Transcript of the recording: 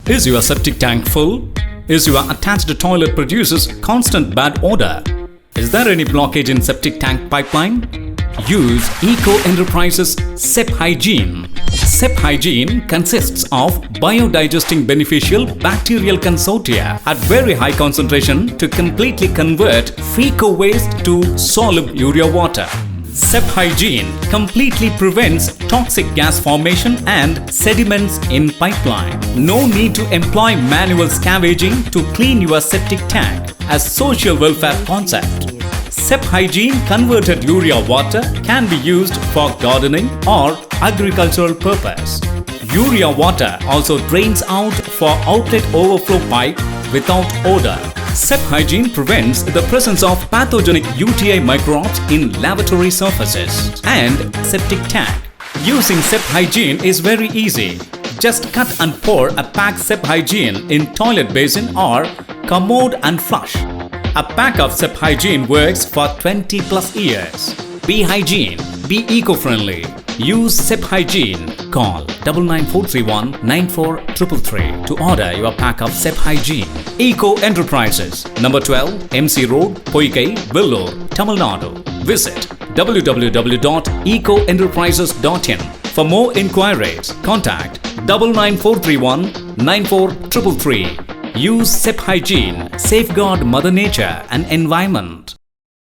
Is your septic tank full? Is your attached toilet produces constant bad odor? Is there any blockage in septic tank pipeline? Use Eco Enterprises Sephygiene. Sephygiene consists of biodigesting beneficial bacterial consortia at very high concentration to completely convert fecal waste to soluble urea water. Sephygiene completely prevents toxic gas formation and sediments in pipeline. No need to employ manual scavenging to clean your septic tank as social welfare concept. Sephygiene converted urea water can be used for gardening or agricultural purpose. Urea water also drains out for outlet overflow pipe without odor. Sephygiene prevents the presence of pathogenic UTI microbes in lavatory surfaces and septic tank. Using Sephygiene is very easy. Just cut and pour a pack Sephygiene in toilet basin or commode and flush. A pack of Sephygiene works for 20 plus years. Be hygiene, be eco-friendly. Use Sephygiene. Call 99431 94333 to order your pack of Sephygiene. Eco Enterprises, number 12, MC Road, Poikai, Vellore, Tamil Nadu. Visit www.ecoenterprises.in. For more inquiries, contact 99431 94333. Use Sephygiene. Safeguard Mother Nature and environment.